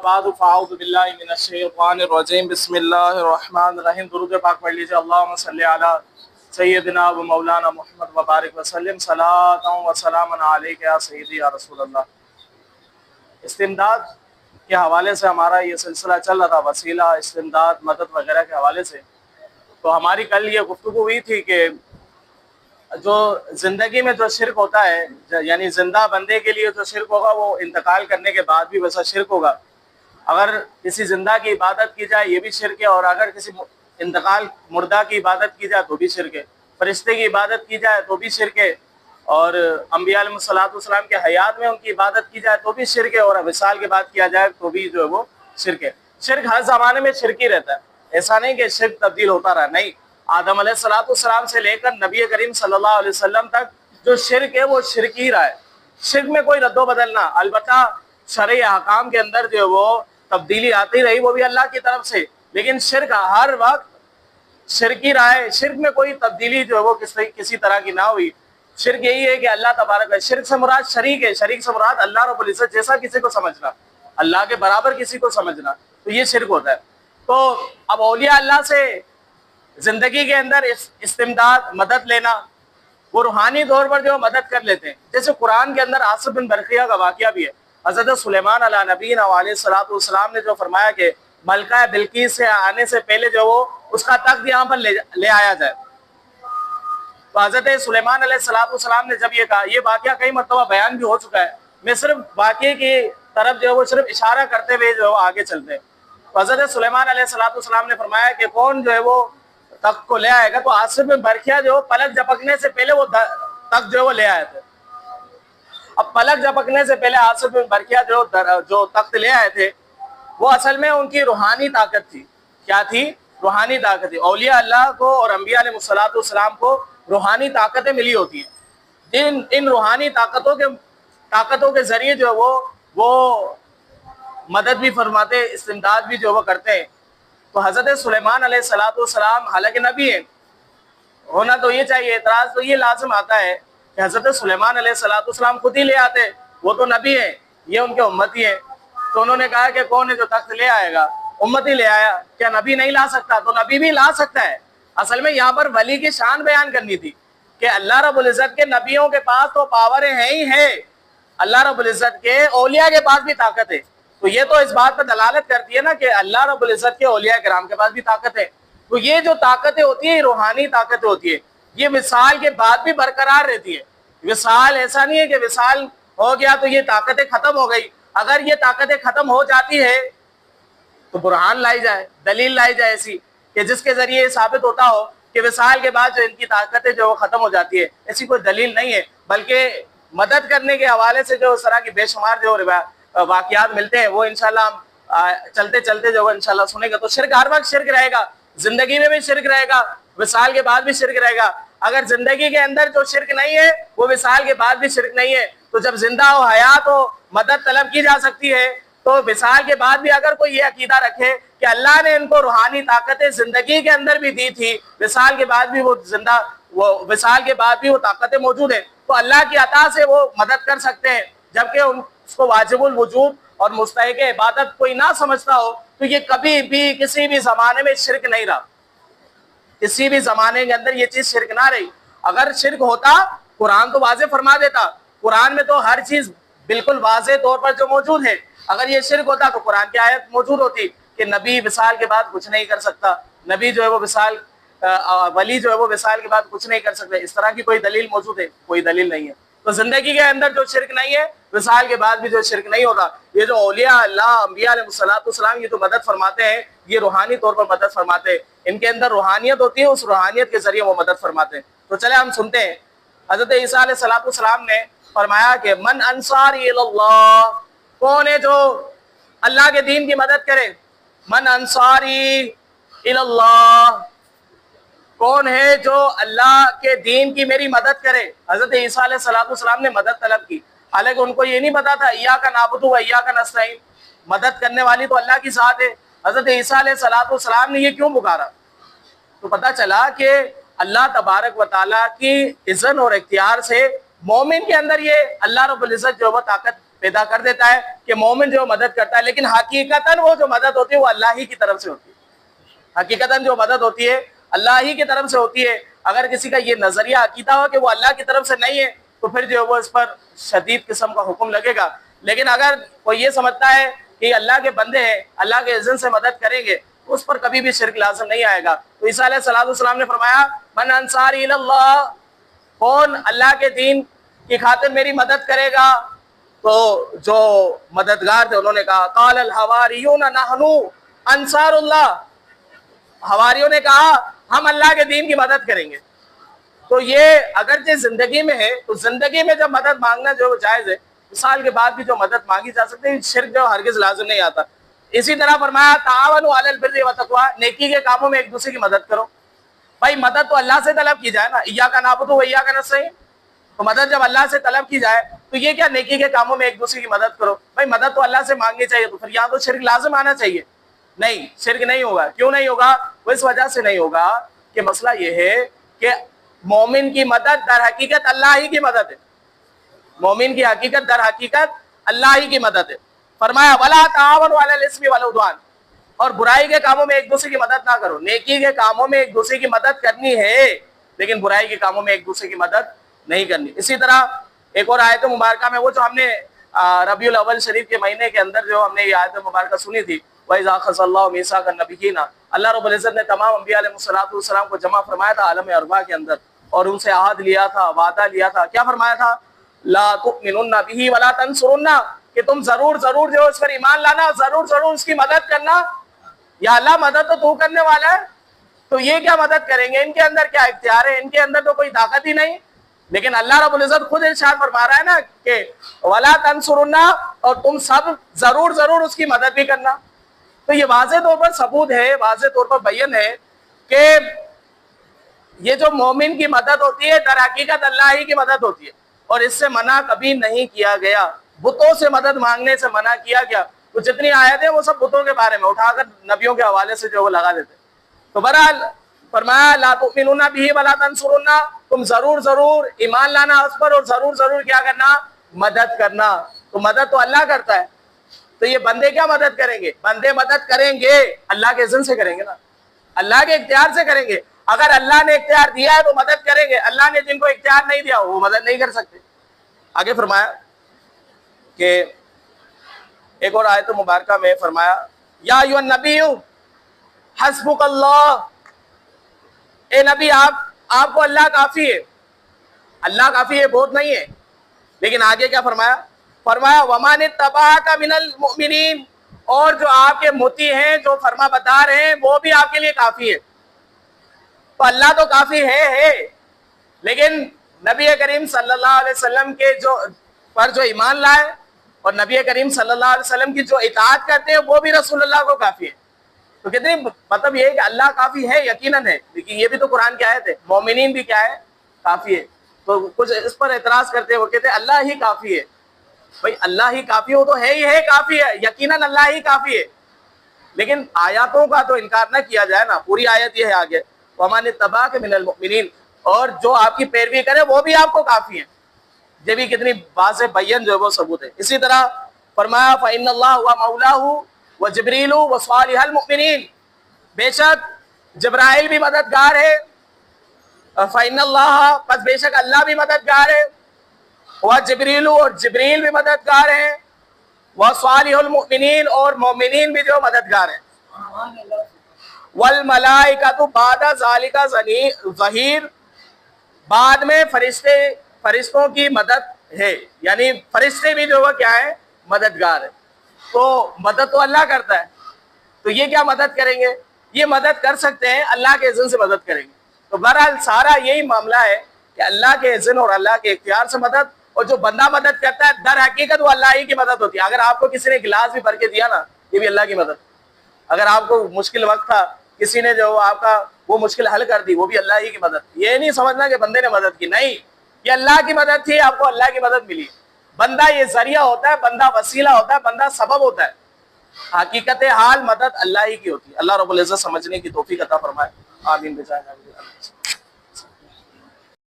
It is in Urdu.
بعد فاعوذ باللہ من الشیطان الرجیم بسم اللہ الرحمن الرحیم۔ درود پاک پڑھ لیجیے۔ اللہم صلی علی سیدنا و مولانا محمد وبارک وسلم صلاۃ و سلام علیک یا سیدی یا رسول اللہ۔ استمداد کے حوالے سے ہمارا یہ سلسلہ چل رہا تھا، وسیلہ، استمداد، مدد وغیرہ کے حوالے سے۔ تو ہماری کل یہ گفتگو ہوئی تھی کہ جو زندگی میں جو شرک ہوتا ہے، یعنی زندہ بندے کے لیے جو شرک ہوگا وہ انتقال کرنے کے بعد بھی ویسا شرک ہوگا۔ اگر کسی زندہ کی عبادت کی جائے یہ بھی شرک ہے، اور اگر کسی انتقال مردہ کی عبادت کی جائے تو بھی شرک ہے، فرشتے کی عبادت کی جائے تو بھی شرک ہے، اور انبیاء علیہ الصلوۃ والسلام کے حیات میں ان کی عبادت کی جائے تو بھی شرک ہے، اور وصال کے بعد کیا جائے تو بھی جو ہے وہ شرک ہے۔ شرک ہر زمانے میں شرک ہی رہتا ہے، ایسا نہیں کہ شرک تبدیل ہوتا رہا، نہیں۔ آدم علیہ الصلوۃ والسلام سے لے کر نبی کریم صلی اللہ علیہ وسلم تک جو شرک ہے وہ شرک ہی رہا ہے۔ شرک میں کوئی رد و بدل نہ، البتہ شرعی احکام کے اندر جو ہے وہ تبدیلی آتی رہی، وہ بھی اللہ کی طرف سے، لیکن شرک ہر وقت شرک ہی رہا ہے۔ شرک میں کوئی تبدیلی جو ہے وہ کسی طرح کی نہ ہوئی۔ شرک یہی ہے کہ اللہ تبارک ہے، شرک سے مراد شریک ہے، شریک سے مراد اللہ رب العزت جیسا کسی کو سمجھنا، اللہ کے برابر کسی کو سمجھنا، تو یہ شرک ہوتا ہے۔ تو اب اولیاء اللہ سے زندگی کے اندر استمداد، مدد لینا، وہ روحانی طور پر جو مدد کر لیتے ہیں۔ جیسے قرآن کے اندر آصف بن برقیہ کا واقعہ بھی ہے۔ حضرت سلیمان علیہ نبینا علیہ الصلوۃ والسلام نے جو فرمایا کہ ملکہ بلقیس سے آنے سے پہلے جو وہ اس کا تخت یہاں پر لے آیا جائے، تو حضرت سلیمان علیہ الصلوۃ والسلام نے جب یہ کہا، یہ واقعہ کئی مرتبہ بیان بھی ہو چکا ہے، میں صرف واقعے کی طرف جو ہے وہ صرف اشارہ کرتے ہوئے جو ہے وہ آگے چلتے ہیں۔ تو حضرت سلیمان علیہ الصلوۃ والسلام نے فرمایا کہ کون جو ہے وہ تخت کو لے آئے گا، تو آصف بن برقیہ جو پلک جھپکنے سے پہلے وہ تخت جو ہے وہ لے آئے تھے۔ اب پلک جھپکنے سے پہلے آصف بن برقیہ جو تخت لے آئے تھے، وہ اصل میں ان کی روحانی طاقت تھی۔ کیا تھی؟ روحانی طاقت تھی۔ اولیاء اللہ کو اور انبیاء علیہ الصلوۃ والسلام کو روحانی طاقتیں ملی ہوتی ہیں۔ ان روحانی طاقتوں کے ذریعے جو ہے وہ مدد بھی فرماتے، استمداد بھی جو وہ کرتے ہیں۔ تو حضرت سلیمان علیہ الصلوۃ والسلام حالانکہ نبی ہیں، ہونا تو یہ چاہیے، اعتراض تو یہ لازم آتا ہے کہ حضرت سلیمان علیہ الصلوۃ والسلام خود ہی لے آتے، وہ تو نبی ہیں، یہ ان کے امتی ہیں۔ تو انہوں نے کہا کہ کون ہے جو تخت لے آئے گا؟ امتی لے آیا، کیا نبی نہیں لا سکتا؟ تو نبی بھی لا سکتا ہے۔ اصل میں یہاں پر ولی کی شان بیان کرنی تھی کہ اللہ رب العزت کے نبیوں کے پاس تو پاوریں ہیں ہی ہیں، اللہ رب العزت کے اولیاء کے پاس بھی طاقت ہے۔ تو یہ تو اس بات پر دلالت کرتی ہے نا کہ اللہ رب العزت کے اولیاء کرام کے پاس بھی طاقت ہے۔ تو یہ جو طاقتیں ہوتی ہیں، روحانی طاقتیں ہوتی ہے، یہ وصال کے بعد بھی برقرار رہتی ہے۔ وصال ایسا نہیں ہے کہ وصال ہو گیا تو یہ طاقتیں ختم ہو گئی۔ اگر یہ طاقتیں ختم ہو جاتی ہے تو برہان لائی جائے، دلیل لائی جائے ایسی کہ جس کے ذریعے یہ ثابت ہوتا ہو کہ وصال کے بعد جو ان کی طاقتیں جو ختم ہو جاتی ہے، ایسی کوئی دلیل نہیں ہے۔ بلکہ مدد کرنے کے حوالے سے جو اس طرح کی بے شمار جو واقعات ملتے ہیں، وہ انشاءاللہ ہم چلتے چلتے جو انشاءاللہ سنیں گے۔ تو شرک ہر وقت شرک رہے گا، زندگی میں بھی شرک رہے گا، وصال کے بعد بھی شرک رہے گا۔ اگر زندگی کے اندر جو شرک نہیں ہے وہ وصال کے بعد بھی شرک نہیں ہے۔ تو جب زندہ ہو، حیات ہو، مدد طلب کی جا سکتی ہے، تو وصال کے بعد بھی اگر کوئی یہ عقیدہ رکھے کہ اللہ نے ان کو روحانی طاقتیں زندگی کے اندر بھی دی تھی، وصال کے بعد بھی وصال کے بعد بھی وہ طاقتیں موجود ہیں، تو اللہ کی عطا سے وہ مدد کر سکتے ہیں، جبکہ اس کو واجب الوجود اور مستحق عبادت کوئی نہ سمجھتا ہو، تو یہ کبھی بھی کسی بھی زمانے میں شرک نہیں رہا۔ کسی بھی زمانے کے اندر یہ چیز شرک نہ رہی۔ اگر شرک ہوتا قرآن تو واضح فرما دیتا، قرآن میں تو ہر چیز بالکل واضح طور پر جو موجود ہے۔ اگر یہ شرک ہوتا تو قرآن کی آیت موجود ہوتی کہ نبی وصال کے بعد کچھ نہیں کر سکتا، نبی جو ہے وہ ولی جو ہے وہ وصال کے بعد کچھ نہیں کر سکتے، اس طرح کی کوئی دلیل موجود ہے؟ کوئی دلیل نہیں ہے۔ تو زندگی کے اندر جو شرک نہیں ہے، وصال کے بعد بھی جو شرک نہیں ہوگا۔ یہ جو اولیاء اللہ، انبیاء علیہ الصلوۃ والسلام یہ جو مدد فرماتے ہیں، یہ روحانی طور پر مدد فرماتے ہیں، ان کے اندر روحانیت ہوتی ہے، اس روحانیت کے ذریعے وہ مدد فرماتے ہیں۔ تو چلے ہم سنتے ہیں۔ حضرت عیسیٰ علیہ الصلوۃ والسلام نے فرمایا کہ من انصاری اللہ، کون ہے جو اللہ کے دین کی مدد کرے؟ من انصاری اللہ، کون ہے جو اللہ کے دین کی میری مدد کرے؟ حضرت عیسیٰ علیہ الصلوۃ والسلام نے مدد طلب کی، حالانکہ ان کو یہ نہیں پتا تھا ایاک نعبد و ایاک نستعین، مدد کرنے والی تو اللہ کی ذات ہے۔ حضرت عیسیٰ علیہ الصلوۃ والسلام نے یہ کیوں پکارا؟ تو پتہ چلا کہ اللہ تبارک و تعالیٰ کی اذن اور اختیار سے مومن کے اندر یہ اللہ رب العزت جو وہ طاقت پیدا کر دیتا ہے کہ مومن جو مدد کرتا ہے، لیکن حقیقتاً وہ جو مدد ہوتی ہے وہ اللہ ہی کی طرف سے ہوتی ہے۔ حقیقتاً جو مدد ہوتی ہے اللہ ہی کی طرف سے ہوتی ہے۔ اگر کسی کا یہ نظریہ عقیدہ ہو کہ وہ اللہ کی طرف سے نہیں ہے تو پھر جو وہ اس پر شدید قسم کا حکم لگے گا، لیکن اگر کوئی یہ سمجھتا ہے کہ اللہ کے بندے ہیں، اللہ کے اذن سے مدد کریں گے، اس پر کبھی بھی شرک لازم نہیں آئے گا۔ تو عیسیٰ علیہ السلام نے فرمایا من انصاری اللہ، کون اللہ کے دین کی خاطر میری مدد کرے گا؟ تو جو مددگار تھے انہوں نے کہا قال الحواریون نحن انصار اللہ، حواریوں نے کہا ہم اللہ کے دین کی مدد کریں گے۔ تو یہ اگرچہ زندگی میں ہے تو زندگی میں جب مدد مانگنا جو جائز ہے، مثال کے بعد بھی جو مدد مانگی جا سکتی ہے، شرک جو ہرگز لازم نہیں آتا۔ اسی طرح فرمایا تعاونوا علی البر والتقوی، نیکی کے کاموں میں ایک دوسرے کی مدد کرو۔ بھائی مدد تو اللہ سے طلب کی جائے نا، ایاک نعبد و ایاک نستعین، تو مدد جب اللہ سے طلب کی جائے تو یہ کیا نیکی کے کاموں میں ایک دوسرے کی مدد کرو؟ بھائی مدد تو اللہ سے مانگنی چاہیے، تو پھر یہاں تو شرک لازم آنا چاہیے۔ نہیں، شرک نہیں ہوگا۔ کیوں نہیں ہوگا؟ وہ اس وجہ سے نہیں ہوگا کہ مسئلہ یہ ہے کہ مومن کی مدد در حقیقت اللہ ہی کی مدد ہے۔ مومن کی حقیقت در حقیقت اللہ ہی کی مدد ہے۔ فرمایا وَلَا تَعَاوَنُوا عَلَى الْإِثْمِ وَالْعُدْوَانِ، اور برائی کے کاموں میں ایک دوسرے کی مدد نہ کرو۔ نیکی کے کاموں میں ایک دوسرے کی مدد کرنی ہے، لیکن برائی کے کاموں میں ایک دوسرے کی مدد نہیں کرنی۔ اسی طرح ایک اور آیت مبارکہ میں، وہ جو ہم نے ربیع الاول شریف کے مہینے کے اندر جو ہم نے یہ آیت مبارکہ سنی تھی، وَإِذَا أَخَذَ اللَّهُ مِيثَاقَ النَّبِيِّينَ، اللہ رب العزت نے تمام انبیاء علیہ السلام کو جمع فرمایا تھا عالم ارواح کے اندر، اور ان سے عہد لیا تھا، وعدہ لیا تھا۔ کیا فرمایا تھا؟ لا تؤمنن به ولا تنصرن، کہ تم ضرور جو اس پر ایمان لانا، ضرور اس کی مدد کرنا۔ یا اللہ مدد تو تو کرنے والا ہے، تو یہ کیا مدد کریں گے؟ ان کے اندر کیا اختیار ہے؟ ان کے اندر تو کوئی طاقت ہی نہیں۔ لیکن اللہ رب العزت خود ارشاد فرما رہا ہے نا کہ ولا تنصرن، اور تم سب ضرور اس کی مدد بھی کرنا۔ تو یہ واضح طور پر ثبوت ہے، واضح طور پر بیان ہے کہ یہ جو مومن کی مدد ہوتی ہے در حقیقت اللہ ہی کی مدد ہوتی ہے، اور اس سے منع کبھی نہیں کیا گیا۔ بتوں سے مدد مانگنے سے منع کیا گیا۔ تو جتنی آیتیں وہ سب بتوں کے بارے میں اٹھا کر نبیوں کے حوالے سے جو وہ لگا دیتے۔ تو بہرحال فرمایا لا تؤمنون به ولا تنصرون، تم ضرور ایمان لانا اس پر، اور ضرور کیا کرنا؟ مدد کرنا۔ تو مدد تو اللہ کرتا ہے، تو یہ بندے کیا مدد کریں گے؟ بندے مدد کریں گے اللہ کے اذن سے کریں گے نا، اللہ کے اختیار سے کریں گے۔ اگر اللہ نے اختیار دیا ہے تو مدد کریں گے، اللہ نے جن کو اختیار نہیں دیا وہ مدد نہیں کر سکتے۔ آگے فرمایا کہ ایک اور آیت مبارکہ میں فرمایا یا ایھا النبی حسبک اللہ، اے نبی آپ کو اللہ کافی ہے۔ اللہ کافی ہے بہت نہیں ہے، لیکن آگے کیا فرمایا؟ فرمایا وَمَنِ اتَّبَعَكَ مِنَ الْمُؤْمِنِينَ، اور جو آپ کے مطیع ہیں، جو فرما بردار ہیں، وہ بھی آپ کے لیے کافی ہے۔ تو اللہ تو کافی ہے، لیکن نبی کریم صلی اللہ علیہ وسلم کے جو ایمان لائے اور نبی کریم صلی اللہ علیہ وسلم کی جو اطاعت کرتے ہیں، وہ بھی رسول اللہ کو کافی ہے۔ تو کتنی مطلب یہ ہے کہ اللہ کافی ہے، یقیناً ہے، لیکن یہ بھی تو قرآن کی آیت ہے، مومنین بھی کیا ہے؟ کافی ہے۔ تو کچھ اس پر اعتراض کرتے ہیں، وہ کہتے ہیں اللہ ہی کافی ہے۔ بھائی اللہ ہی کافی ہو تو ہے ہی ہے، کافی ہے، یقیناً اللہ ہی کافی ہے، لیکن آیاتوں کا تو انکار نہ کیا جائے نا۔ پوری آیت یہ ہے آگے وَمَنِ اتَّبَعَكَ مِنَ الْمُؤْمِنِينَ، اور جو آپ کی پیروی کرے وہ بھی آپ کو کافی ہے۔ یہ بھی کتنی واضح بیان جو ہے وہ ثبوت ہے۔ اسی طرح فرمایا فَإِنَّ اللَّهَ هُوَ مَوْلَاهُ وَجِبْرِيلُ وَصَالِحُ الْمُؤْمِنِينَ، بے شک جبرائیل بھی مددگار ہے، فَإِنَّ اللَّهَ، پس بے شک اللہ بھی مددگار ہے، وَجِبْرِيلُ، اور جبریل بھی مددگار ہے، وَصَالِحُ الْمُؤْمِنِينَ، اور مومنین بھی جو مددگار ہیں، وَالْمَلَائِكَةُ بَعْدَ ذَلِكَ ظَهِيرٌ، بعد میں فرشتوں کی مدد ہے، یعنی فرشتے بھی جو وہ کیا ہے؟ مددگار ہے۔ تو مدد تو اللہ کرتا ہے، تو یہ کیا مدد کریں گے؟ یہ مدد کر سکتے ہیں، اللہ کے اذن سے مدد کریں گے۔ تو بہرحال سارا یہی معاملہ ہے کہ اللہ کے اذن اور اللہ کے اختیار سے مدد، اور جو بندہ مدد کرتا ہے در حقیقت وہ اللہ ہی کی مدد ہوتی ہے۔ اگر آپ کو کسی نے گلاس بھی بھر کے دیا نا، یہ بھی اللہ کی مدد۔ اگر آپ کو مشکل وقت تھا، کسی نے جو آپ کا وہ مشکل حل کر دی، وہ بھی اللہ ہی کی مدد۔ یہ نہیں سمجھنا کہ بندے نے مدد کی، نہیں، یہ اللہ کی مدد تھی، آپ کو اللہ کی مدد ملی۔ بندہ یہ ذریعہ ہوتا ہے، بندہ وسیلہ ہوتا ہے، بندہ سبب ہوتا ہے، حقیقت حال مدد اللہ ہی کی ہوتی ہے۔ اللہ رب العزت سمجھنے کی توفیق عطا فرمائے، آمین بجائے۔